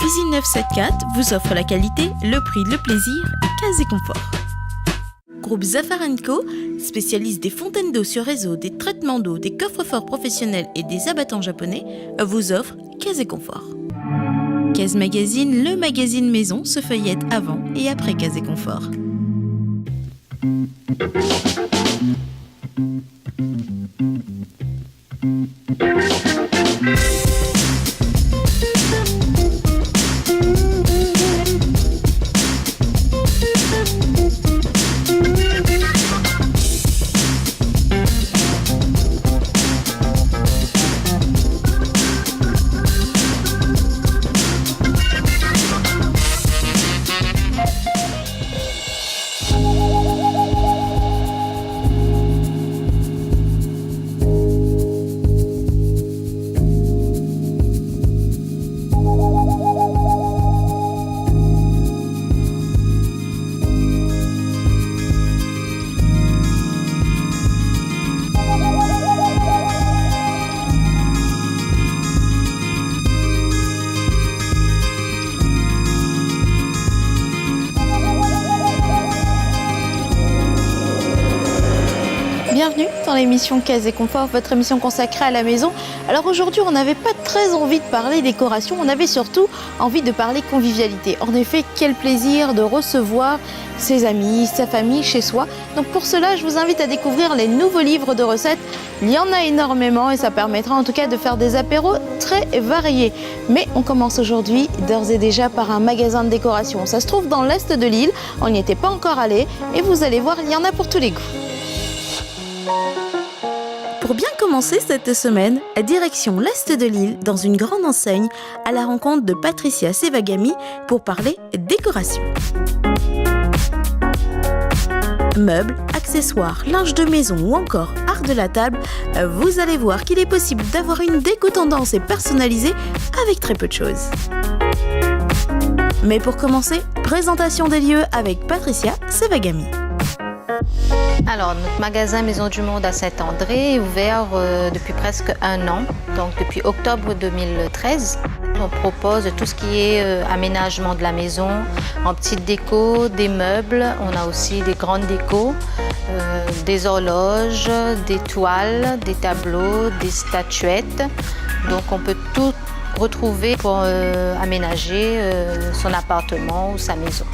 Cuisine 974 vous offre la qualité, le prix, le plaisir et case et confort. Groupe Zafar & Co, spécialiste des fontaines d'eau sur réseau, des traitements d'eau, des coffres-forts professionnels et des abattants japonais, vous offre case et confort. Case Magazine, le magazine maison, se feuillette avant et après case et confort. Bienvenue dans l'émission Case et Confort, votre émission consacrée à la maison. Alors aujourd'hui, on n'avait pas très envie de parler décoration, on avait surtout envie de parler convivialité. En effet, quel plaisir de recevoir ses amis, sa famille chez soi. Donc pour cela, je vous invite à découvrir les nouveaux livres de recettes. Il y en a énormément et ça permettra en tout cas de faire des apéros très variés. Mais on commence aujourd'hui d'ores et déjà par un magasin de décoration. Ça se trouve dans l'est de l'île, on n'y était pas encore allé et vous allez voir, il y en a pour tous les goûts. Pour bien commencer cette semaine, direction l'est de l'île, dans une grande enseigne, à la rencontre de Patricia Sevagami pour parler décoration. Meubles, accessoires, linge de maison ou encore art de la table, vous allez voir qu'il est possible d'avoir une déco tendance et personnalisée avec très peu de choses. Mais pour commencer, présentation des lieux avec Patricia Sevagami. Alors, notre magasin Maison du Monde à Saint-André est ouvert depuis presque un an, donc depuis octobre 2013. On propose tout ce qui est aménagement de la maison, en petite déco, des meubles, on a aussi des grandes décos, des horloges, des toiles, des tableaux, des statuettes. Donc on peut tout retrouver pour aménager son appartement ou sa maison.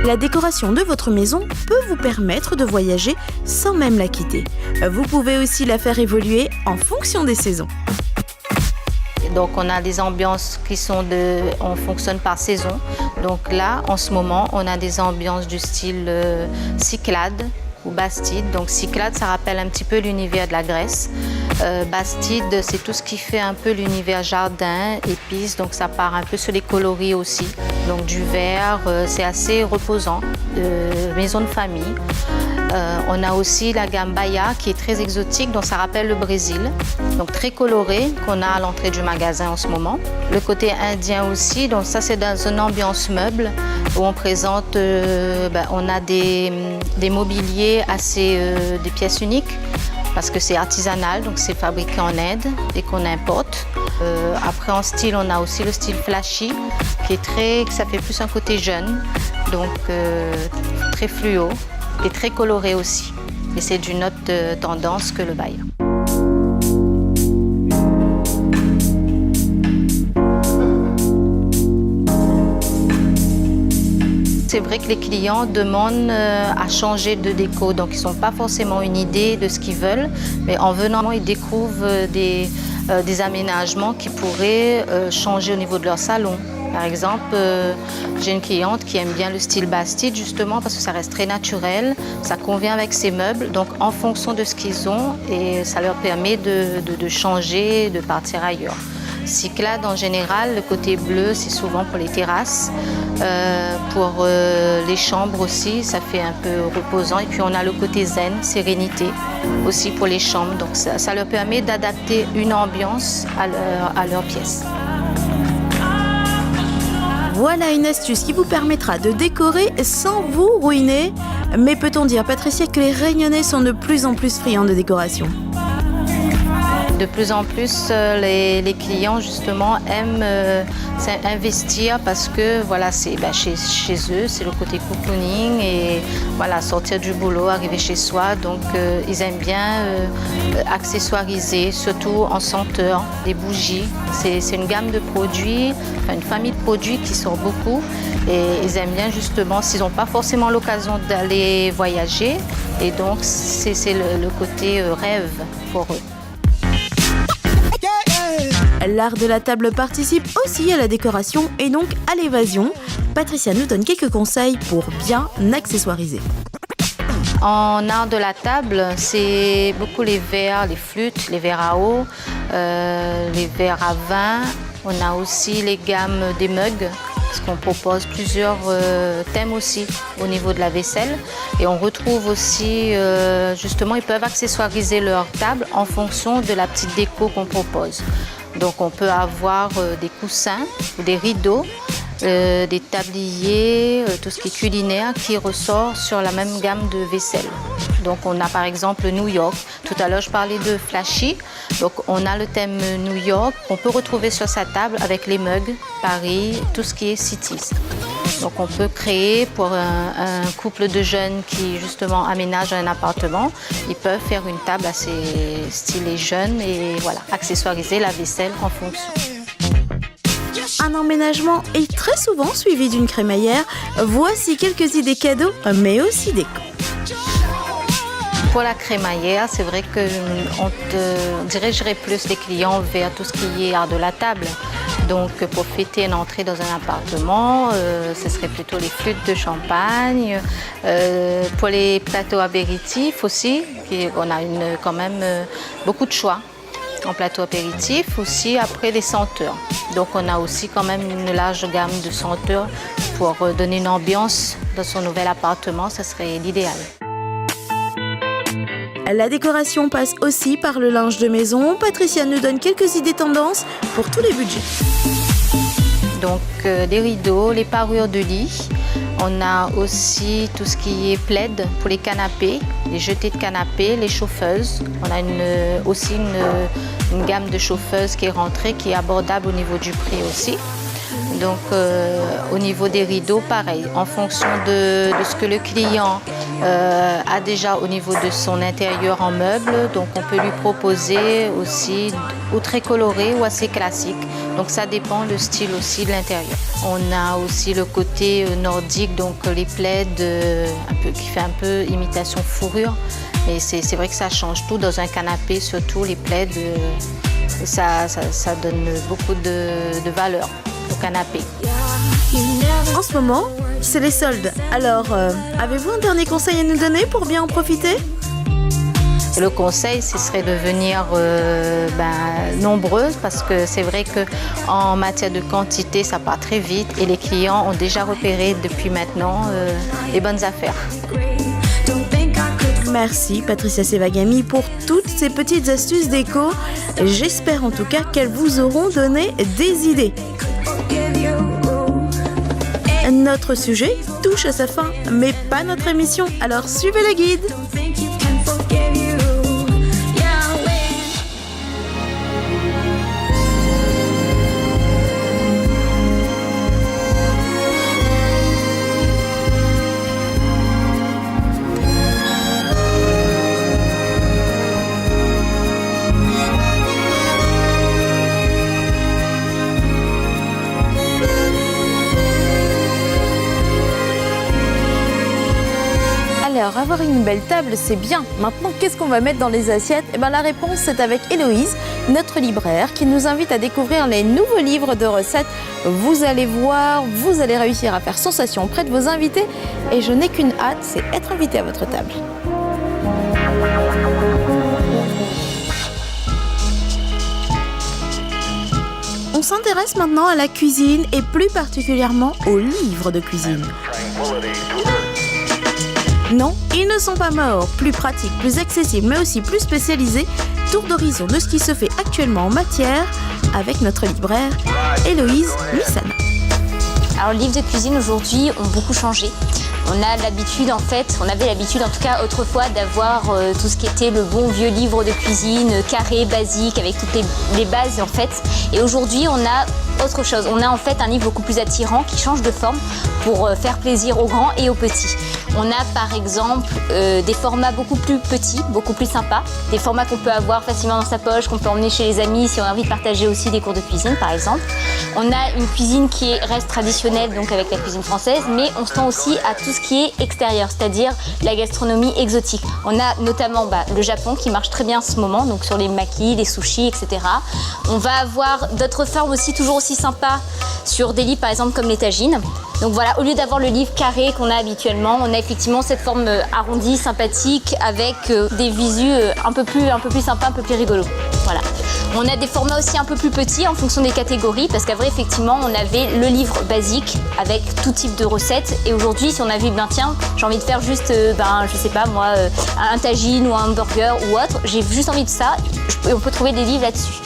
La décoration de votre maison peut vous permettre de voyager sans même la quitter. Vous pouvez aussi la faire évoluer en fonction des saisons. Donc on a des ambiances qui sont on fonctionne par saison. Donc là, en ce moment, on a des ambiances du style Cyclades ou Bastide. Donc Cyclades, ça rappelle un petit peu l'univers de la Grèce. Bastide, c'est tout ce qui fait un peu l'univers jardin, épices, donc ça part un peu sur les coloris aussi. Donc du vert, c'est assez reposant, maison de famille. On a aussi la gamme Bahia qui est très exotique, donc ça rappelle le Brésil. Donc très coloré, qu'on a à l'entrée du magasin en ce moment. Le côté indien aussi, donc ça c'est dans une ambiance meuble où on présente, on a des mobiliers assez, des pièces uniques. Parce que c'est artisanal, donc c'est fabriqué en Inde et qu'on importe. Après en style, on a aussi le style flashy, ça fait plus un côté jeune, donc très fluo et très coloré aussi. Et c'est d'une autre tendance que le Bahia. C'est vrai que les clients demandent à changer de déco, donc ils n'ont pas forcément une idée de ce qu'ils veulent, mais en venant, ils découvrent des aménagements qui pourraient changer au niveau de leur salon. Par exemple, j'ai une cliente qui aime bien le style Bastide justement parce que ça reste très naturel, ça convient avec ses meubles, donc en fonction de ce qu'ils ont, et ça leur permet de changer, de partir ailleurs. Cyclades en général, le côté bleu c'est souvent pour les terrasses, pour les chambres aussi, ça fait un peu reposant, et puis on a le côté zen, sérénité aussi pour les chambres, donc ça leur permet d'adapter une ambiance à leur pièce. Voilà une astuce qui vous permettra de décorer sans vous ruiner. Mais peut-on dire, Patricia, que les Réunionnais sont de plus en plus friands de décoration ? De plus en plus, les clients justement aiment investir parce que voilà, c'est chez eux, c'est le côté cocooning et voilà, sortir du boulot, arriver chez soi. Donc ils aiment bien accessoiriser, surtout en senteur, des bougies. C'est une gamme de produits, enfin une famille de produits qui sort beaucoup et ils aiment bien justement s'ils n'ont pas forcément l'occasion d'aller voyager et donc c'est le côté rêve pour eux. L'art de la table participe aussi à la décoration et donc à l'évasion. Patricia nous donne quelques conseils pour bien accessoiriser. En art de la table, c'est beaucoup les verres, les flûtes, les verres à eau, les verres à vin. On a aussi les gammes des mugs, parce qu'on propose plusieurs thèmes aussi au niveau de la vaisselle. Et on retrouve aussi, justement, ils peuvent accessoiriser leur table en fonction de la petite déco qu'on propose. Donc on peut avoir des coussins ou des rideaux, des tabliers, tout ce qui est culinaire qui ressort sur la même gamme de vaisselle. Donc on a par exemple New York. Tout à l'heure je parlais de Flashy. Donc on a le thème New York qu'on peut retrouver sur sa table avec les mugs, Paris, tout ce qui est Cities. Donc on peut créer pour un couple de jeunes qui justement aménagent un appartement, ils peuvent faire une table assez stylée jeune et voilà, accessoiriser la vaisselle en fonction. Un emménagement est très souvent suivi d'une crémaillère. Voici quelques idées cadeaux, mais aussi déco. Pour la crémaillère, c'est vrai que on dirigerait plus les clients vers tout ce qui est art de la table. Donc pour fêter une entrée dans un appartement, ce serait plutôt les flûtes de champagne. Pour les plateaux apéritifs aussi, on a quand même beaucoup de choix en plateau apéritif. Aussi après les senteurs. Donc on a aussi quand même une large gamme de senteurs pour donner une ambiance dans son nouvel appartement, ce serait l'idéal. La décoration passe aussi par le linge de maison. Patricia nous donne quelques idées tendances pour tous les budgets. Donc des rideaux, les parures de lit. On a aussi tout ce qui est plaid pour les canapés, les jetés de canapés, les chauffeuses. On a aussi une gamme de chauffeuses qui est rentrée, qui est abordable au niveau du prix aussi. Donc au niveau des rideaux, pareil, en fonction de ce que le client a déjà au niveau de son intérieur en meubles. Donc on peut lui proposer aussi ou très coloré ou assez classique. Donc ça dépend le style aussi de l'intérieur. On a aussi le côté nordique, donc les plaids qui fait un peu imitation fourrure. Mais c'est vrai que ça change tout dans un canapé, surtout les plaids, ça donne beaucoup de valeur au canapé. En ce moment, c'est les soldes. Alors, avez-vous un dernier conseil à nous donner pour bien en profiter ? Le conseil, ce serait de venir nombreuses parce que c'est vrai qu'en matière de quantité, ça part très vite et les clients ont déjà repéré depuis maintenant les bonnes affaires. Merci Patricia Sevagami pour toutes ces petites astuces déco. J'espère en tout cas qu'elles vous auront donné des idées. Notre sujet touche à sa fin, mais pas notre émission, alors suivez le guide. Alors, avoir une belle table, c'est bien. Maintenant, qu'est-ce qu'on va mettre dans les assiettes ? La réponse, c'est avec Héloïse, notre libraire, qui nous invite à découvrir les nouveaux livres de recettes. Vous allez voir, vous allez réussir à faire sensation auprès de vos invités. Et je n'ai qu'une hâte, c'est être invité à votre table. On s'intéresse maintenant à la cuisine et plus particulièrement aux livres de cuisine. Non, ils ne sont pas morts, plus pratiques, plus accessibles, mais aussi plus spécialisés. Tour d'horizon de ce qui se fait actuellement en matière avec notre libraire Héloïse Missana. Alors les livres de cuisine aujourd'hui ont beaucoup changé. On a l'habitude en fait, on avait l'habitude en tout cas autrefois d'avoir tout ce qui était le bon vieux livre de cuisine, carré, basique, avec toutes les bases en fait. Et aujourd'hui on a autre chose, on a en fait un livre beaucoup plus attirant qui change de forme pour faire plaisir aux grands et aux petits. On a par exemple des formats beaucoup plus petits, beaucoup plus sympas, des formats qu'on peut avoir facilement dans sa poche, qu'on peut emmener chez les amis si on a envie de partager aussi des cours de cuisine par exemple. On a une cuisine qui reste traditionnelle, donc avec la cuisine française, mais on se tend aussi à tout ce qui est extérieur, c'est-à-dire la gastronomie exotique. On a notamment le Japon qui marche très bien en ce moment, donc sur les makis, les sushis, etc. On va avoir d'autres formes aussi toujours aussi sympas sur des livres par exemple comme les tagines. Donc voilà, au lieu d'avoir le livre carré qu'on a habituellement, on a effectivement cette forme arrondie, sympathique, avec des visus un peu plus sympas, un peu plus rigolos. Voilà. On a des formats aussi un peu plus petits en fonction des catégories, parce qu'après effectivement on avait le livre basique avec tout type de recettes, et aujourd'hui si on a vu, tiens, j'ai envie de faire juste, je sais pas moi, un tagine ou un hamburger ou autre, j'ai juste envie de ça, on peut trouver des livres là-dessus.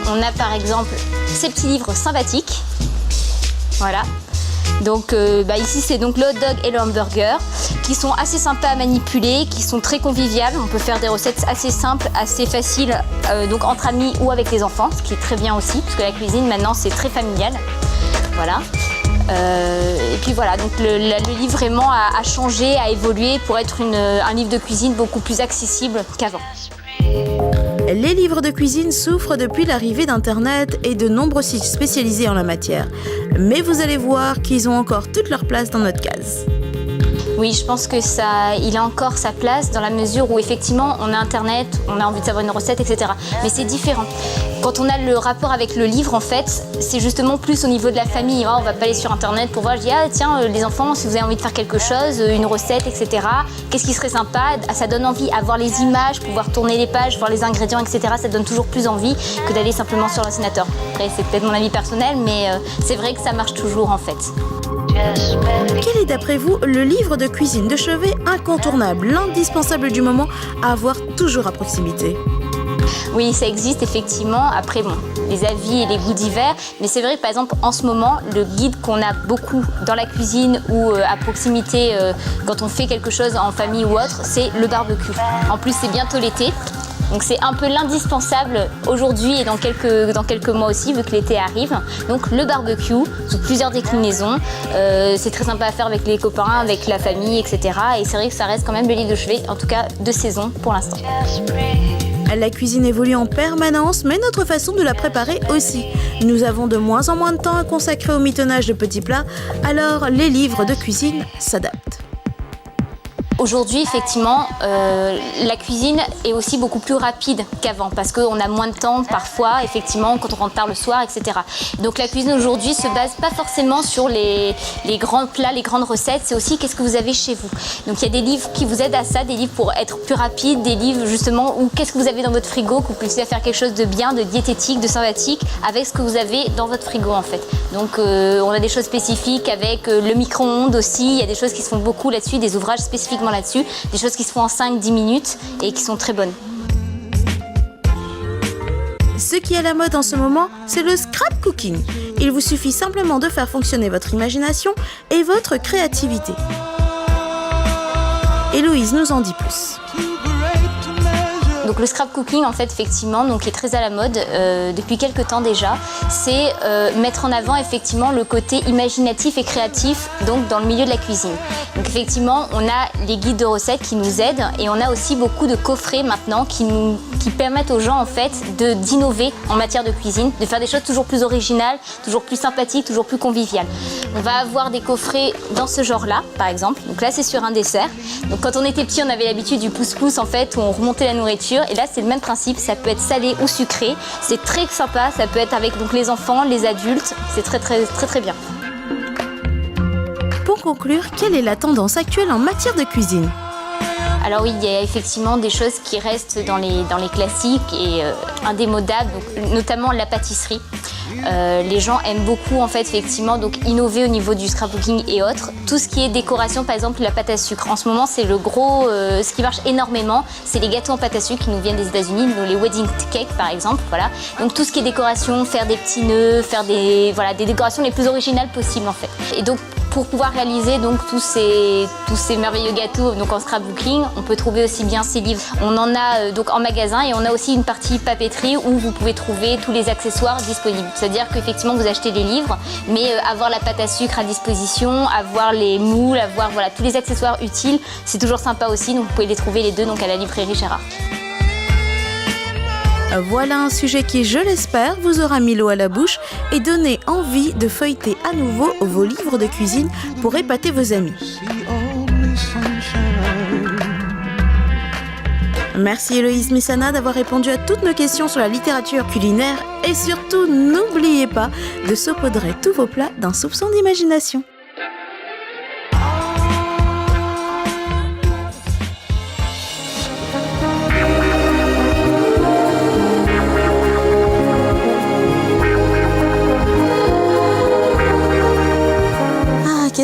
On a par exemple ces petits livres sympathiques, voilà. Donc ici c'est donc le hot dog et le hamburger qui sont assez sympas à manipuler, qui sont très conviviales. On peut faire des recettes assez simples, assez faciles, donc entre amis ou avec les enfants, ce qui est très bien aussi, parce que la cuisine maintenant c'est très familial. Voilà. Et puis voilà, donc le livre vraiment a changé, a évolué pour être un livre de cuisine beaucoup plus accessible qu'avant. Les livres de cuisine souffrent depuis l'arrivée d'Internet et de nombreux sites spécialisés en la matière. Mais vous allez voir qu'ils ont encore toute leur place dans notre case. Oui, je pense que il a encore sa place dans la mesure où effectivement on a Internet, on a envie de savoir une recette, etc. Mais c'est différent. Quand on a le rapport avec le livre, en fait, c'est justement plus au niveau de la famille. On va pas aller sur Internet pour voir, je dis, ah tiens, les enfants, si vous avez envie de faire quelque chose, une recette, etc. Qu'est-ce qui serait sympa? Ça donne envie, avoir les images, pouvoir tourner les pages, voir les ingrédients, etc. Ça donne toujours plus envie que d'aller simplement sur l'ordinateur. Après, c'est peut-être mon avis personnel, mais c'est vrai que ça marche toujours, en fait. Quel est d'après vous le livre de cuisine de chevet incontournable, l'indispensable du moment à avoir toujours à proximité? Oui, ça existe effectivement. Après, les avis et les goûts divers. Mais c'est vrai que par exemple, en ce moment, le guide qu'on a beaucoup dans la cuisine ou à proximité quand on fait quelque chose en famille ou autre, c'est le barbecue. En plus, c'est bientôt l'été. Donc c'est un peu l'indispensable aujourd'hui et dans quelques mois aussi, vu que l'été arrive. Donc le barbecue, sous plusieurs déclinaisons. C'est très sympa à faire avec les copains, avec la famille, etc. Et c'est vrai que ça reste quand même le livre de chevet, en tout cas de saison pour l'instant. La cuisine évolue en permanence, mais notre façon de la préparer aussi. Nous avons de moins en moins de temps à consacrer au mitonnage de petits plats, alors les livres de cuisine s'adaptent. Aujourd'hui, effectivement, la cuisine est aussi beaucoup plus rapide qu'avant parce qu'on a moins de temps parfois, effectivement, quand on rentre tard le soir, etc. Donc la cuisine aujourd'hui se base pas forcément sur les grands plats, les grandes recettes, c'est aussi qu'est-ce que vous avez chez vous. Donc il y a des livres qui vous aident à ça, des livres pour être plus rapide, des livres justement où qu'est-ce que vous avez dans votre frigo, que vous puissiez faire quelque chose de bien, de diététique, de sympathique avec ce que vous avez dans votre frigo en fait. Donc on a des choses spécifiques avec le micro-ondes aussi, il y a des choses qui se font beaucoup là-dessus, des ouvrages spécifiquement là-dessus, des choses qui se font en 5-10 minutes et qui sont très bonnes. Ce qui est à la mode en ce moment, c'est le scrap cooking. Il vous suffit simplement de faire fonctionner votre imagination et votre créativité. Héloïse nous en dit plus. Donc le scrap cooking en fait effectivement donc, qui est très à la mode depuis quelques temps déjà, c'est mettre en avant effectivement le côté imaginatif et créatif donc dans le milieu de la cuisine. Donc effectivement on a les guides de recettes qui nous aident et on a aussi beaucoup de coffrets maintenant qui permettent aux gens en fait d'innover en matière de cuisine, de faire des choses toujours plus originales, toujours plus sympathiques, toujours plus conviviales. On va avoir des coffrets dans ce genre-là par exemple. Donc là c'est sur un dessert. Donc quand on était petit on avait l'habitude du pouce-pouce en fait où on remontait la nourriture. Et là, c'est le même principe, ça peut être salé ou sucré. C'est très sympa, ça peut être avec donc, les enfants, les adultes. C'est très, très, très, très bien. Pour conclure, quelle est la tendance actuelle en matière de cuisine ? Alors oui, il y a effectivement des choses qui restent dans les classiques et indémodables, donc, notamment la pâtisserie. Les gens aiment beaucoup en fait effectivement donc innover au niveau du scrapbooking et autres. Tout ce qui est décoration, par exemple la pâte à sucre. En ce moment, c'est le gros, ce qui marche énormément, c'est les gâteaux en pâte à sucre qui nous viennent des États-Unis, les wedding cakes par exemple. Voilà. Donc tout ce qui est décoration, faire des petits nœuds, faire des décorations les plus originales possibles en fait. Et donc pour pouvoir réaliser donc tous ces merveilleux gâteaux donc en scrapbooking, on peut trouver aussi bien ces livres. On en a donc en magasin et on a aussi une partie papeterie où vous pouvez trouver tous les accessoires disponibles. C'est-à-dire qu'effectivement vous achetez les livres, mais avoir la pâte à sucre à disposition, avoir les moules, avoir voilà, tous les accessoires utiles, c'est toujours sympa aussi. Donc vous pouvez les trouver les deux donc à la librairie Gérard. Voilà un sujet qui, je l'espère, vous aura mis l'eau à la bouche et donné envie de feuilleter à nouveau vos livres de cuisine pour épater vos amis. Merci Héloïse Messana d'avoir répondu à toutes nos questions sur la littérature culinaire et surtout n'oubliez pas de saupoudrer tous vos plats d'un soupçon d'imagination.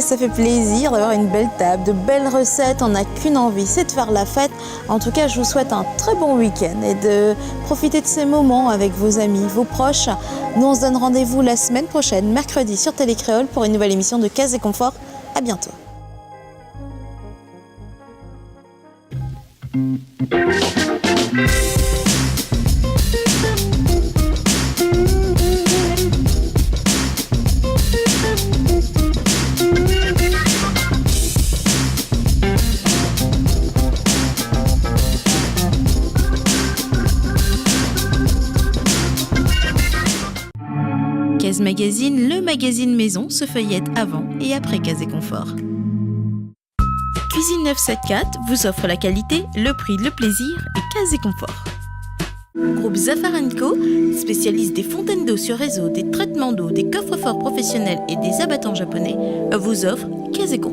Ça fait plaisir d'avoir une belle table, de belles recettes, on n'a qu'une envie, c'est de faire la fête. En tout cas, je vous souhaite un très bon week-end et de profiter de ces moments avec vos amis, vos proches. Nous, on se donne rendez-vous la semaine prochaine, mercredi sur Télé Créole pour une nouvelle émission de Case et Confort. À bientôt. Case Magazine, le magazine maison, se feuillette avant et après Case et Confort. Cuisine 974 vous offre la qualité, le prix, le plaisir et Case et Confort. Groupe Zafar & Co, spécialiste des fontaines d'eau sur réseau, des traitements d'eau, des coffres-forts professionnels et des abattants japonais, vous offre Case et Confort.